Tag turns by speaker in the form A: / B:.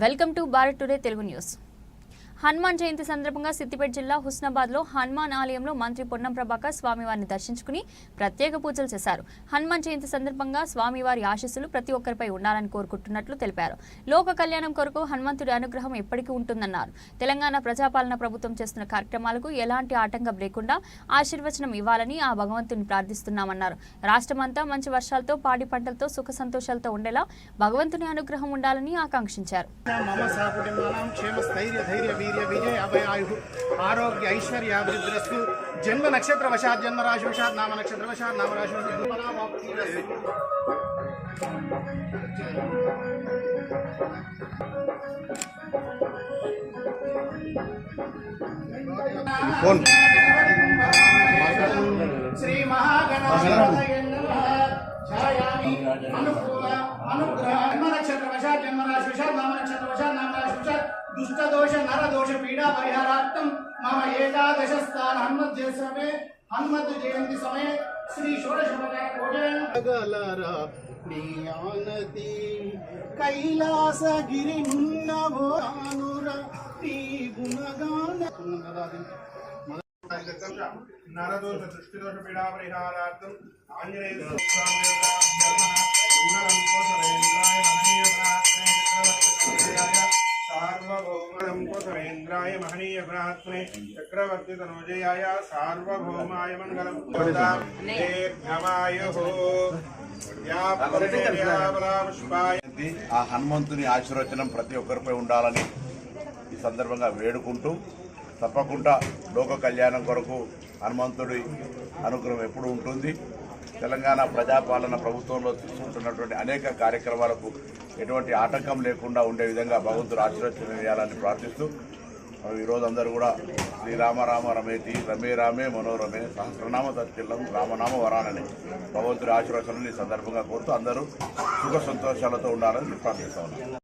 A: Welcome to Bharat Today Telugu news. Hanuman Jayanti సందర్భంగా సిద్దిపేట జిల్లా హుస్నాబాద్లో హనుమాన్ ఆలయంలో మంత్రి పొన్నం ప్రభాకర్ స్వామివారిని దర్శించుకుని ప్రత్యేక పూజలు చేశారు. హనుమాన్ జయంతి సందర్భంగా స్వామివారి ఆశీస్సులు ప్రతి ఒక్కరిపై ఉండాలని కోరుకుంటున్నట్లు తెలిపారు. లోక కళ్యాణం కొరకు హనుమంతుడి అనుగ్రహం ఎప్పటికీ ఉంటుందన్నారు. తెలంగాణ ప్రజాపాలన ప్రభుత్వం చేస్తున్న కార్యక్రమాలకు ఎలాంటి ఆటంకం లేకుండా ఆశీర్వచనం ఇవ్వాలని ఆ భగవంతుని ప్రార్థిస్తున్నామన్నారు. రాష్ట్రమంతా మంచి వర్షాలతో పాడి పంటలతో సుఖ సంతోషాలతో ఉండేలా భగవంతుని అనుగ్రహం ఉండాలని ఆకాంక్షించారు.
B: विजय अभयायु आरोग्य ऐश्वर्याभिवृद्धिरस्तु जन्म नक्षत्र वशात् जन्म राशि वशात् नाम नक्षत्र वशात् नाम राशि श्री महागणाधिपतये नमः छायामि अनुकूल अनुग्रह जन्म नक्षत्र वशात् जन्म राशि वशात् नाम नक्षत्र वशात् नाम राशि वशात् दुष्ट दोष नर दोष पीड़ा परिहारार्थम मम एकादश स्थान हनुमत जयंती समय श्री षोडशोपचार पूजन नियानति कैलास गिरि नुन्नवोनुर ती गुणगान नरदोष दृष्टि दोष पीड़ा परिहारार्थम आंजनेय सार्वभौमेन्द्राय महनीय प्रात्मे चक्रवर्ती तनोजयाय सार्वभौमाय मंगलम
C: ఆ హనుమంతుని ఆశీర్వచనం ప్రతి ఒక్కరిపై ఉండాలని ఈ సందర్భంగా వేడుకుంటూ తప్పకుండా లోక కళ్యాణం కొరకు హనుమంతుడి అనుగ్రహం ఎప్పుడు ఉంటుంది. తెలంగాణ ప్రజాపాలన ప్రభుత్వంలో తీసుకుంటున్నటువంటి అనేక కార్యక్రమాలకు ఎటువంటి ఆటంకం లేకుండా ఉండే విధంగా భగవంతుడు ఆశీర్వచనం చేయాలని ప్రార్థిస్తూ ఈరోజు అందరూ కూడా శ్రీరామ రామ రమేతి రమే రామే మనోరమే సహస్రనామ తత్కిల్లం రామనామ వరానని భగవంతుడి ఆశీర్వచనం ఈ సందర్భంగా కోరుతూ అందరూ సుఖ సంతోషాలతో ఉండాలని ప్రార్థిస్తా ఉన్నాను.